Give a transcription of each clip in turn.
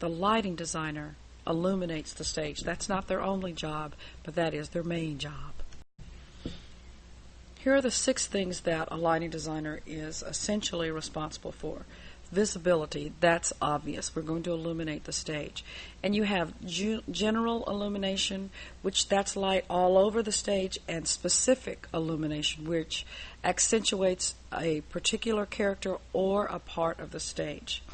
the lighting designer illuminates the stage. That's not their only job, but that is their main job. Here are the 6 things that a lighting designer is essentially responsible for. Visibility, that's obvious. We're going to illuminate the stage. And you have general illumination, which that's light all over the stage, and specific illumination, which accentuates a particular character or a part of the stage.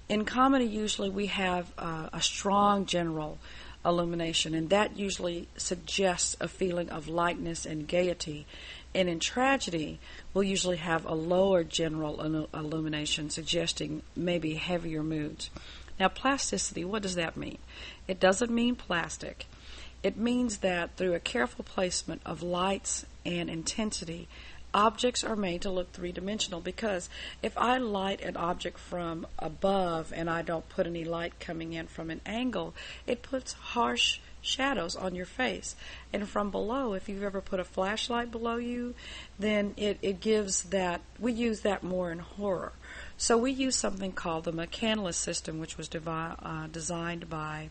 In comedy, usually we have a strong general illumination, and that usually suggests a feeling of lightness and gaiety. And in tragedy, we'll usually have a lower general illumination, suggesting maybe heavier moods. Now, plasticity, what does that mean? It doesn't mean plastic. It means that through a careful placement of lights and intensity, objects are made to look three-dimensional, because if I light an object from above and I don't put any light coming in from an angle, it puts harsh shadows on your face. And from below, if you've ever put a flashlight below you, then it gives that. We use that more in horror. So we use something called the McCandless system, which was designed by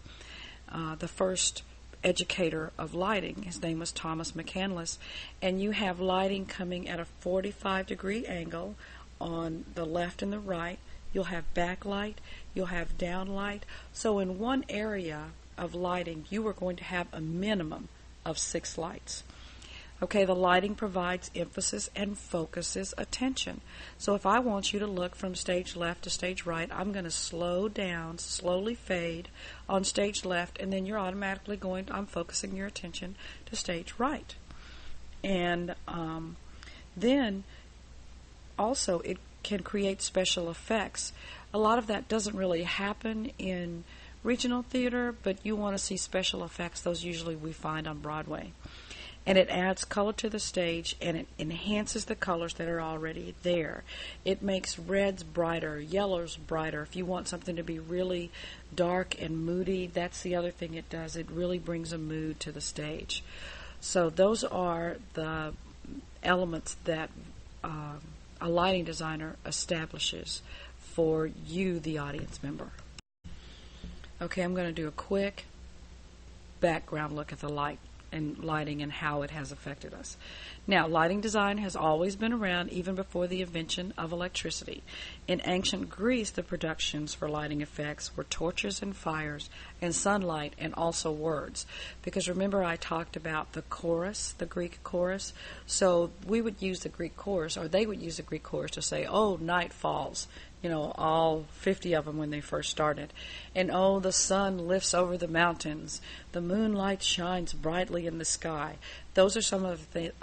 the first educator of lighting. His name was Thomas McCandless. And you have lighting coming at a 45-degree angle on the left and the right. You'll have backlight, you'll have downlight. So in one area of lighting, you are going to have a minimum of 6 lights. Okay, the lighting provides emphasis and focuses attention. So if I want you to look from stage left to stage right, I'm going to slow down, slowly fade on stage left, and then you're automatically I'm focusing your attention to stage right. And then also it can create special effects. A lot of that doesn't really happen in regional theater, but you want to see special effects. Those usually we find on Broadway. And it adds color to the stage, and it enhances the colors that are already there. It makes reds brighter, yellows brighter. If you want something to be really dark and moody, that's the other thing it does. It really brings a mood to the stage. So those are the elements that a lighting designer establishes for you, the audience member. Okay, I'm going to do a quick background look at the lighting and how it has affected us. Now, lighting design has always been around, even before the invention of electricity. In ancient Greece, the productions for lighting effects were torches and fires and sunlight, and also words. Because remember, I talked about the chorus, the Greek chorus. So we would use the Greek chorus, or they would use the Greek chorus to say, "Oh, night falls." All 50 of them when they first started. And oh, the sun lifts over the mountains. The moonlight shines brightly in the sky. Those are some of the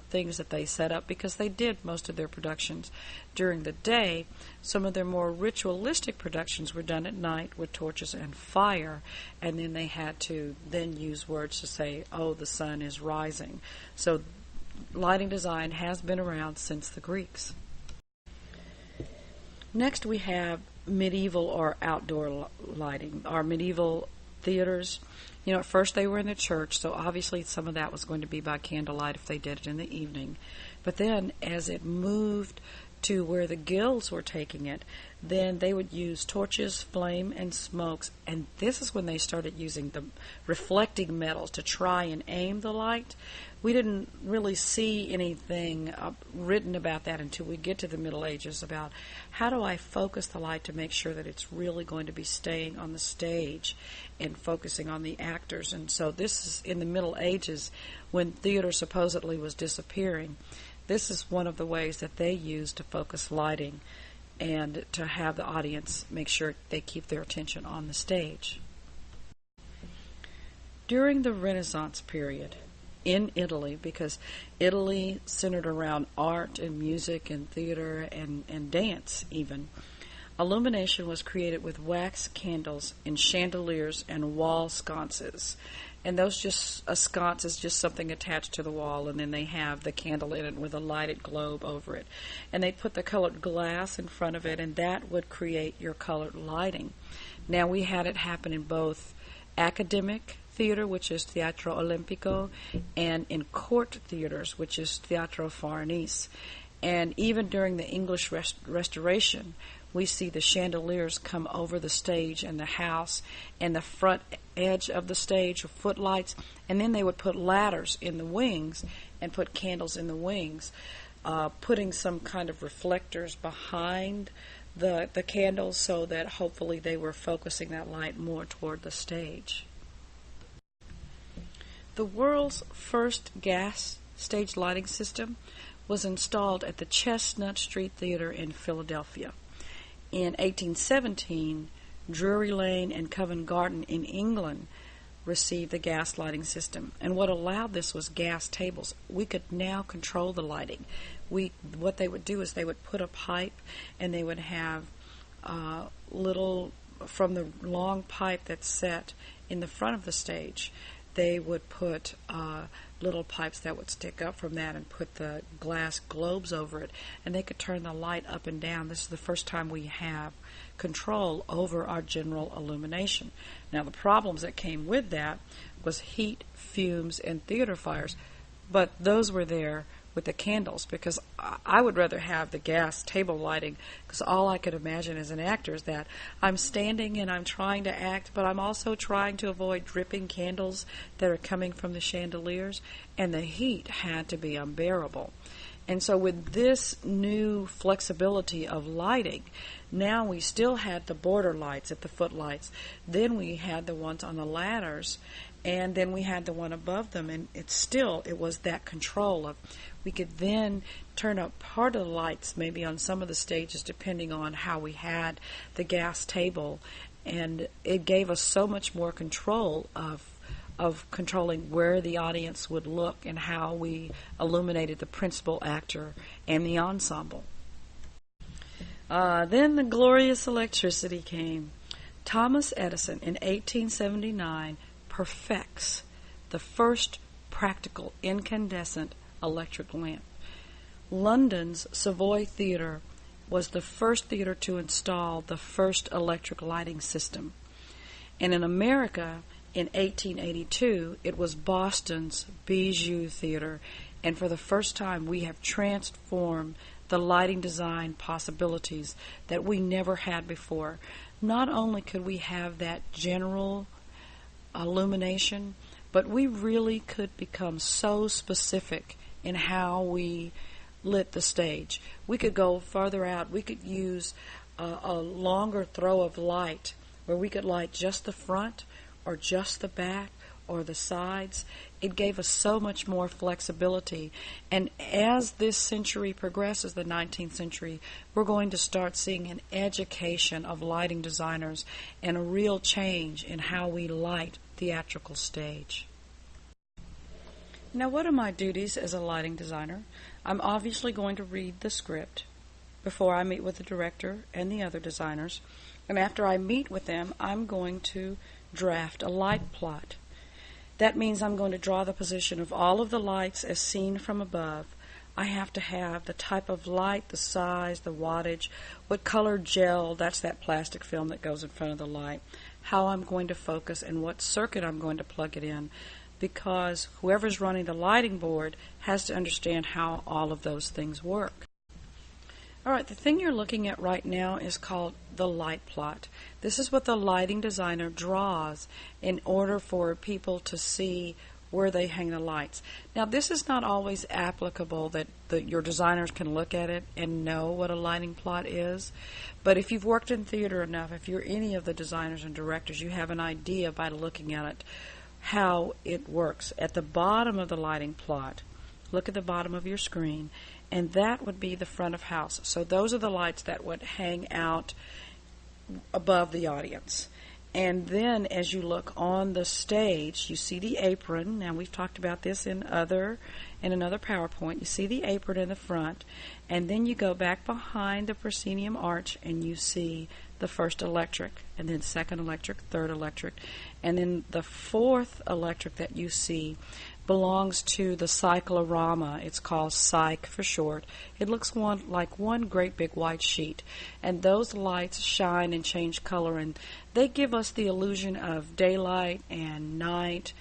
things that they set up, because they did most of their productions during the day. Some of their more ritualistic productions were done at night with torches and fire, and then they had to then use words to say, oh, the sun is rising. So lighting design has been around since the Greeks. Next, we have medieval or outdoor lighting. Our medieval theaters, at first they were in the church, so obviously some of that was going to be by candlelight if they did it in the evening. But then as it moved to where the guilds were taking it, then they would use torches, flame, and smokes, and this is when they started using the reflecting metals to try and aim the light. We didn't really see anything written about that until we get to the Middle Ages, about how do I focus the light to make sure that it's really going to be staying on the stage and focusing on the actors. And so this is in the Middle Ages, when theater supposedly was disappearing. This is one of the ways that they use to focus lighting and to have the audience make sure they keep their attention on the stage. During the Renaissance period in Italy, because Italy centered around art and music and theater and dance even, illumination was created with wax candles in chandeliers and wall sconces. And a sconce is just something attached to the wall, and then they have the candle in it with a lighted globe over it. And they put the colored glass in front of it, and that would create your colored lighting. Now, we had it happen in both academic theater, which is Teatro Olimpico, and in court theaters, which is Teatro Farnese. And even during the English Restoration, we see the chandeliers come over the stage and the house and the front edge of the stage, or footlights, and then they would put ladders in the wings and put candles in the wings, putting some kind of reflectors behind the candles so that hopefully they were focusing that light more toward the stage. The world's first gas stage lighting system was installed at the Chestnut Street Theater in Philadelphia. In 1817, Drury Lane and Covent Garden in England received the gas lighting system. And what allowed this was gas tables. We could now control the lighting. What they would do is they would put a pipe, and they would have little, from the long pipe that's set in the front of the stage, they would put little pipes that would stick up from that and put the glass globes over it, and they could turn the light up and down. This is the first time we have control over our general illumination. Now, the problems that came with that was heat, fumes, and theater fires, but those were there with the candles, because I would rather have the gas table lighting, because all I could imagine as an actor is that I'm standing and I'm trying to act, but I'm also trying to avoid dripping candles that are coming from the chandeliers, and the heat had to be unbearable. And so with this new flexibility of lighting, now we still had the border lights at the footlights, then we had the ones on the ladders, and then we had the one above them, and it was that control of, we could then turn up part of the lights maybe on some of the stages depending on how we had the gas table, and it gave us so much more control of controlling where the audience would look and how we illuminated the principal actor and the ensemble. Then the glorious electricity came. Thomas Edison in 1879 perfects the first practical incandescent electric lamp. London's Savoy Theatre was the first theater to install the first electric lighting system. And in America, in 1882, it was Boston's Bijou Theater, and for the first time we have transformed the lighting design possibilities that we never had before. Not only could we have that general illumination, but we really could become so specific in how we lit the stage. We could go further out. We could use a longer throw of light where we could light just the front or just the back or the sides. It gave us so much more flexibility. And as this century progresses, the 19th century, we're going to start seeing an education of lighting designers and a real change in how we light theatrical stage. Now, what are my duties as a lighting designer? I'm obviously going to read the script before I meet with the director and the other designers. And after I meet with them, I'm going to draft a light plot. That means I'm going to draw the position of all of the lights as seen from above. I have to have the type of light, the size, the wattage, what color gel, that's that plastic film that goes in front of the light, how I'm going to focus, and what circuit I'm going to plug it in, because whoever's running the lighting board has to understand how all of those things work. All right, the thing you're looking at right now is called the light plot. This is what the lighting designer draws in order for people to see where they hang the lights. Now, this is not always applicable that your designers can look at it and know what a lighting plot is, but if you've worked in theater enough, if you're any of the designers and directors, you have an idea by looking at it how it works. At the bottom of the lighting plot, look at the bottom of your screen, and that would be the front of house. So those are the lights that would hang out above the audience. And then as you look on the stage, you see the apron. Now, we've talked about this in another PowerPoint. You see the apron in the front, and then you go back behind the proscenium arch and you see the first electric, and then second electric, third electric, and then the fourth electric that you see belongs to the cyclorama. It's called Cyc for short. It looks like one great big white sheet, and those lights shine and change color, and they give us the illusion of daylight and night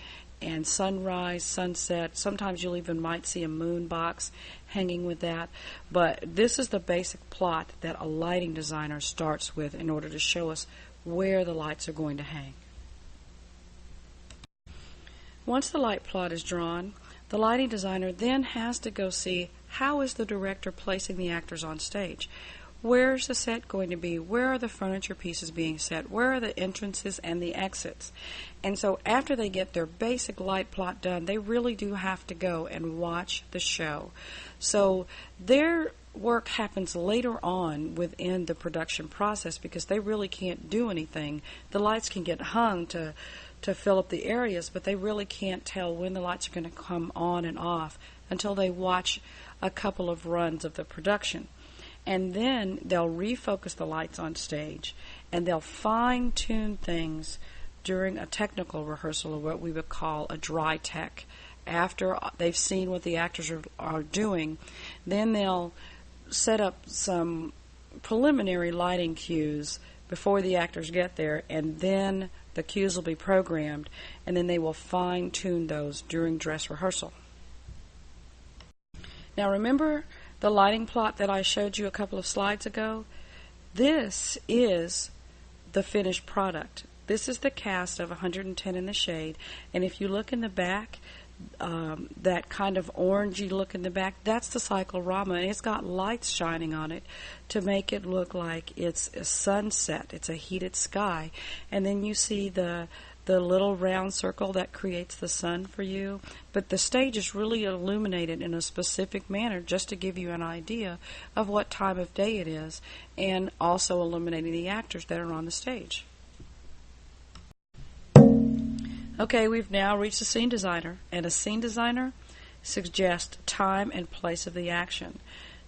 and sunrise, sunset. Sometimes you'll even might see a moon box, hanging with that, but this is the basic plot that a lighting designer starts with in order to show us where the lights are going to hang. Once the light plot is drawn, the lighting designer then has to go see how is the director placing the actors on stage. Where is the set going to be? Where are the furniture pieces being set? Where are the entrances and the exits? And so after they get their basic light plot done, they really do have to go and watch the show. So their work happens later on within the production process because they really can't do anything. The lights can get hung to fill up the areas, but they really can't tell when the lights are going to come on and off until they watch a couple of runs of the production. And then they'll refocus the lights on stage, and they'll fine-tune things during a technical rehearsal, or what we would call a dry tech. After they've seen what the actors are doing, then they'll set up some preliminary lighting cues before the actors get there, and then the cues will be programmed, and then they will fine-tune those during dress rehearsal. Now remember the lighting plot that I showed you a couple of slides ago? This is the finished product. This is the cast of 110 in the Shade, and if you look in the back, that kind of orangey look in the back, that's the cyclorama, and it's got lights shining on it to make it look like it's a sunset, it's a heated sky. And then you see the little round circle that creates the sun for you, but the stage is really illuminated in a specific manner just to give you an idea of what time of day it is, and also illuminating the actors that are on the stage. Okay, we've now reached the scene designer, and a scene designer suggests time and place of the action.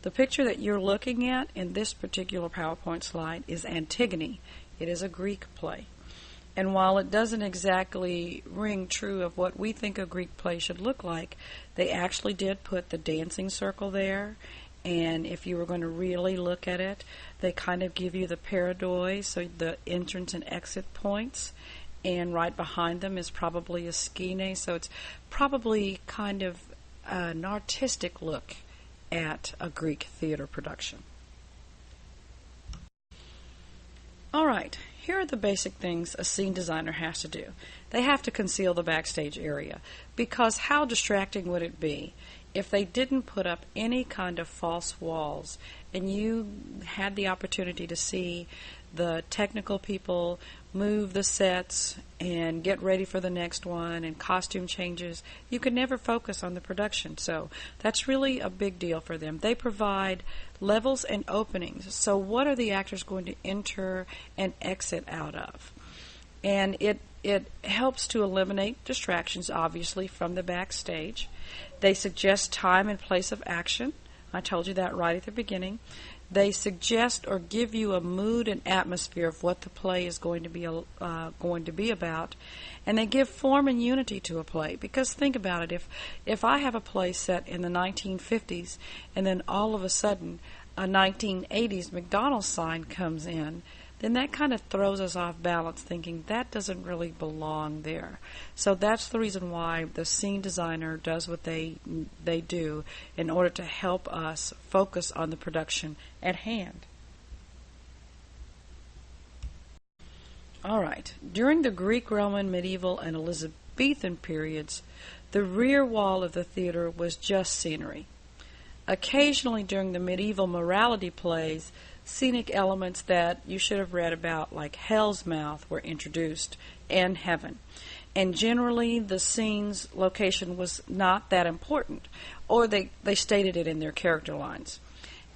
The picture that you're looking at in this particular PowerPoint slide is Antigone. It is a Greek play. And while it doesn't exactly ring true of what we think a Greek play should look like, they actually did put the dancing circle there. And if you were going to really look at it, they kind of give you the paradoi, so the entrance and exit points. And right behind them is probably a skene, so it's probably kind of an artistic look at a Greek theater production. All right, here are the basic things a scene designer has to do. They have to conceal the backstage area, because how distracting would it be if they didn't put up any kind of false walls and you had the opportunity to see the technical people move the sets and get ready for the next one and costume changes. You could never focus on the production, so that's really a big deal for them. They provide levels and openings, so what are the actors going to enter and exit out of? And it helps to eliminate distractions, obviously, from the backstage. They suggest time and place of action. I told you that right at the beginning. They suggest or give you a mood and atmosphere of what the play is going to be about, and they give form and unity to a play. Because think about it, if I have a play set in the 1950s, and then all of a sudden a 1980s McDonald's sign comes in, then that kind of throws us off balance, thinking that doesn't really belong there. So that's the reason why the scene designer does what they do in order to help us focus on the production at hand. All right. During the Greek, Roman, medieval, and Elizabethan periods, the rear wall of the theater was just scenery. Occasionally during the medieval morality plays, scenic elements that you should have read about, like Hell's Mouth, were introduced, and Heaven. And generally the scene's location was not that important, or they stated it in their character lines.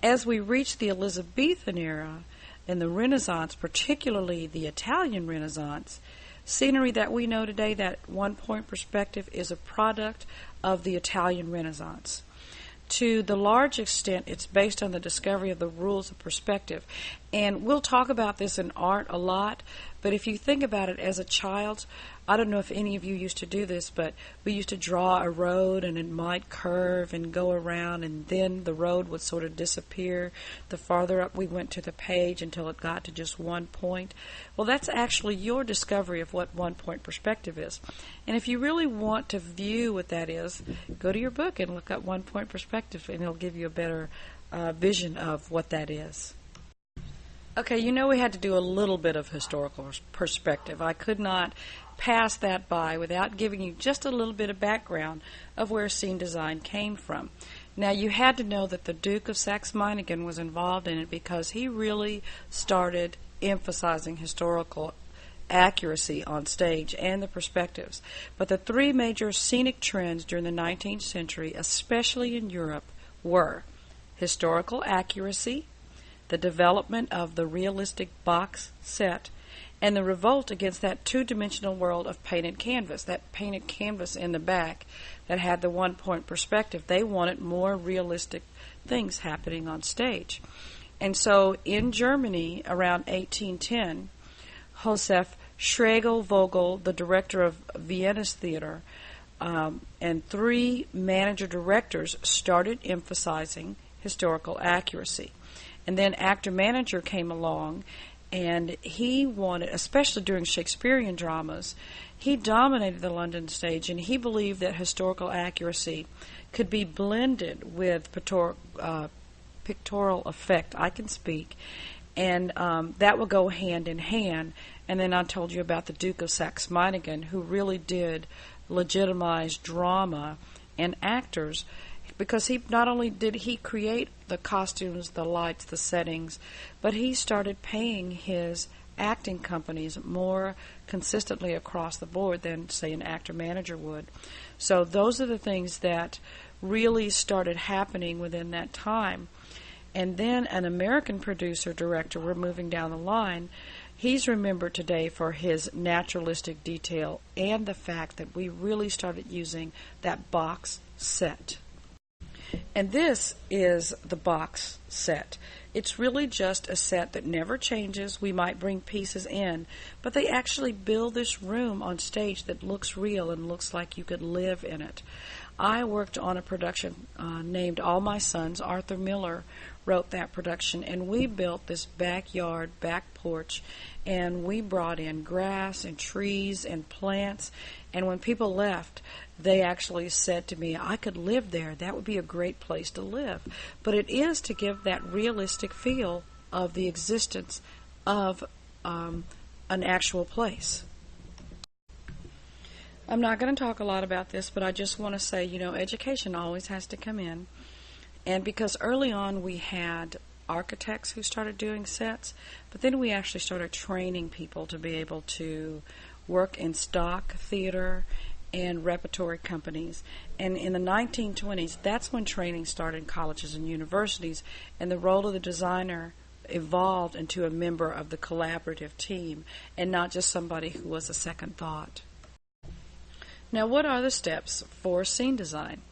As we reach the Elizabethan era and the Renaissance, particularly the Italian Renaissance, scenery that we know today, that one-point perspective, is a product of the Italian Renaissance. To the large extent, it's based on the discovery of the rules of perspective. And we'll talk about this in art a lot, But if you think about it as a child, I don't know if any of you used to do this, but we used to draw a road and it might curve and go around, and then the road would sort of disappear the farther up we went to the page until it got to just one point. Well, that's actually your discovery of what one-point perspective is. And if you really want to view what that is, go to your book and look up one-point perspective, and it'll give you a better vision of what that is. Okay, you know we had to do a little bit of historical perspective. I could not pass that by without giving you just a little bit of background of where scene design came from. Now, you had to know that the Duke of Saxe-Meiningen was involved in it because he really started emphasizing historical accuracy on stage and the perspectives. But the three major scenic trends during the 19th century, especially in Europe, were historical accuracy, the development of the realistic box set, and the revolt against that two-dimensional world of painted canvas, that painted canvas in the back that had the one-point perspective. They wanted more realistic things happening on stage. And so in Germany, around 1810, Josef Schlegel-Vogel, the director of Vienna's theater, and three manager directors started emphasizing historical accuracy. And then actor-manager came along, and he wanted, especially during Shakespearean dramas, he dominated the London stage, and he believed that historical accuracy could be blended with pictorial effect. I can speak. And that will go hand in hand. And then I told you about the Duke of Saxe-Meiningen, who really did legitimize drama and actors, because he not only did he create the costumes, the lights, the settings, but he started paying his acting companies more consistently across the board than, say, an actor-manager would. So those are the things that really started happening within that time. And then an American producer-director, we're moving down the line, he's remembered today for his naturalistic detail and the fact that we really started using that box set. And this is the box set. It's really just a set that never changes. We might bring pieces in, but they actually build this room on stage that looks real and looks like you could live in it. I worked on a production named All My Sons. Arthur Miller wrote that production, and we built this backyard, back porch, and we brought in grass and trees and plants, and when people left, they actually said to me, I could live there. That would be a great place to live. But it is to give that realistic feel of the existence of an actual place. I'm not going to talk a lot about this, but I just want to say, education always has to come in. And because early on we had architects who started doing sets, but then we actually started training people to be able to work in stock theater and repertory companies. And in the 1920s, that's when training started in colleges and universities, and the role of the designer evolved into a member of the collaborative team and not just somebody who was a second thought. Now, what are the steps for scene design?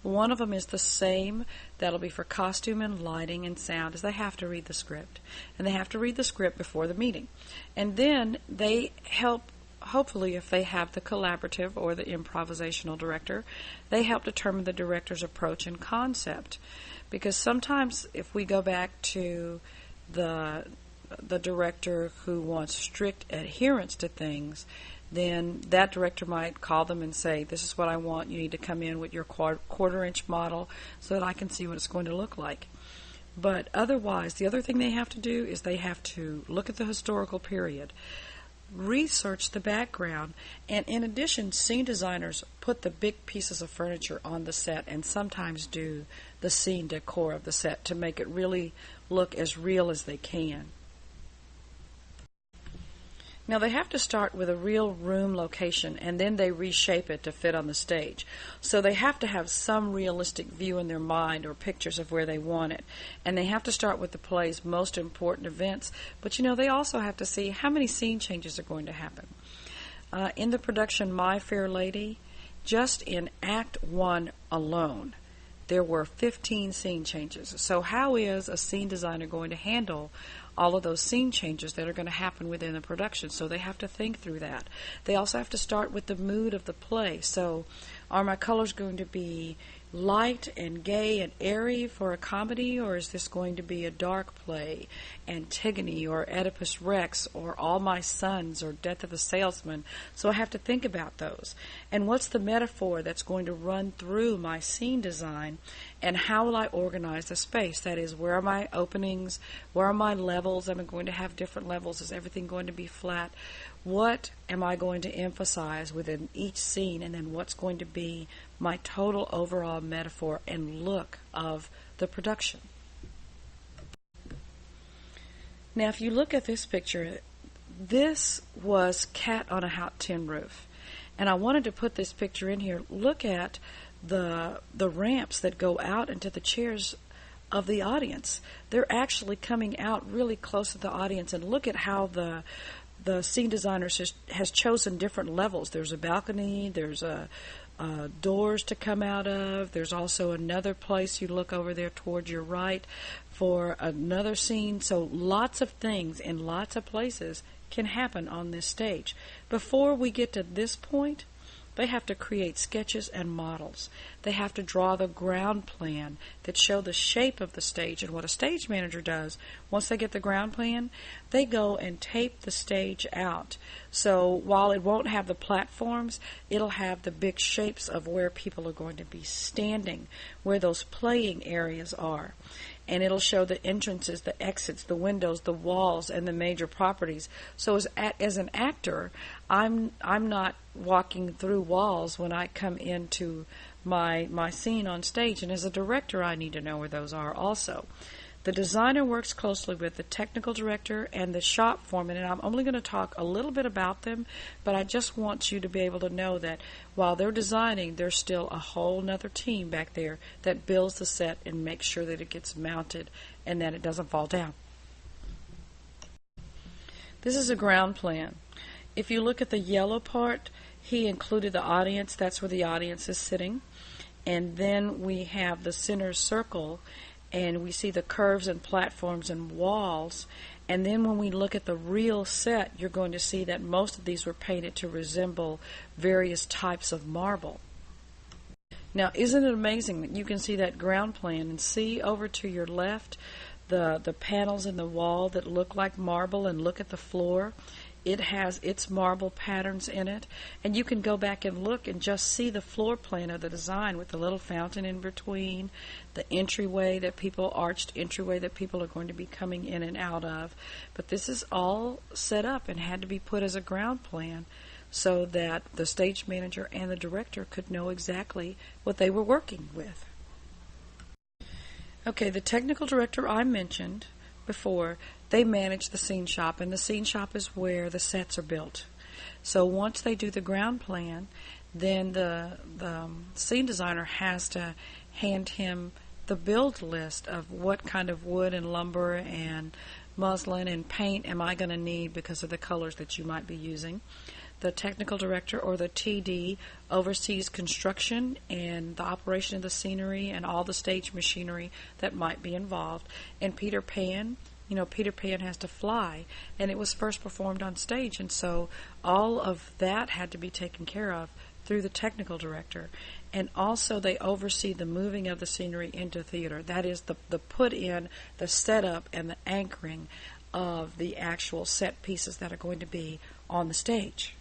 One of them is the same. That'll be for costume and lighting and sound, is they have to read the script. And they have to read the script before the meeting. And then they help, hopefully if they have the collaborative or the improvisational director, they help determine the director's approach and concept. Because sometimes if we go back to the director who wants strict adherence to things, then that director might call them and say, this is what I want. You need to come in with your quarter-inch model so that I can see what it's going to look like. But otherwise, the other thing they have to do is they have to look at the historical period, research the background, and in addition, scene designers put the big pieces of furniture on the set and sometimes do the scene decor of the set to make it really look as real as they can. Now, they have to start with a real room location, and then they reshape it to fit on the stage. So they have to have some realistic view in their mind or pictures of where they want it. And they have to start with the play's most important events. But, they also have to see how many scene changes are going to happen. In the production My Fair Lady, just in Act 1 alone, there were 15 scene changes. So how is a scene designer going to handle all of those scene changes that are going to happen within the production. So they have to think through that. They also have to start with the mood of the play. So are my colors going to be light and gay and airy for a comedy, or is this going to be a dark play, Antigone or Oedipus Rex or All My Sons or Death of a Salesman? So I have to think about those. And what's the metaphor that's going to run through my scene design, and how will I organize the space? That is, where are my openings? Where are my levels? Am I going to have different levels? Is everything going to be flat? What am I going to emphasize within each scene, and then what's going to be my total overall metaphor and look of the production? Now, if you look at this picture, this was Cat on a Hot Tin Roof. And I wanted to put this picture in here. Look at the ramps that go out into the chairs of the audience. They're actually coming out really close to the audience, and look at how the scene designer has chosen different levels. There's a balcony, there's doors to come out of, there's also another place you look over there towards your right for another scene. So lots of things in lots of places can happen on this stage. Before we get to this point, they have to create sketches and models. They have to draw the ground plan that show the shape of the stage. And what a stage manager does, once they get the ground plan, they go and tape the stage out. So while it won't have the platforms, it'll have the big shapes of where people are going to be standing, where those playing areas are. And it'll show the entrances, the exits, the windows, the walls, and the major properties. So as an actor, I'm not walking through walls when I come into my scene on stage. And as a director, I need to know where those are also. The designer works closely with the technical director and the shop foreman, and I'm only going to talk a little bit about them, but I just want you to be able to know that while they're designing, there's still a whole nother team back there that builds the set and makes sure that it gets mounted and that it doesn't fall down. This is a ground plan. If you look at the yellow part, he included the audience. That's where the audience is sitting. And then we have the center circle, and we see the curves and platforms and walls. And then when we look at the real set, you're going to see that most of these were painted to resemble various types of marble. Now, isn't it amazing that you can see that ground plan and see over to your left the panels in the wall that look like marble, and look at the floor. It has its marble patterns in it, and you can go back and look and just see the floor plan of the design with the little fountain in between, the arched entryway that people are going to be coming in and out of. But this is all set up and had to be put as a ground plan so that the stage manager and the director could know exactly what they were working with. Okay, the technical director I mentioned before, they manage the scene shop, and the scene shop is where the sets are built. So once they do the ground plan, then the scene designer has to hand him the build list of what kind of wood and lumber and muslin and paint am I going to need because of the colors that you might be using. The technical director, or the TD, oversees construction and the operation of the scenery and all the stage machinery that might be involved. And Peter Pan has to fly, and it was first performed on stage, and so all of that had to be taken care of through the technical director. And also they oversee the moving of the scenery into theater. That is the put in, the setup, and the anchoring of the actual set pieces that are going to be on the stage.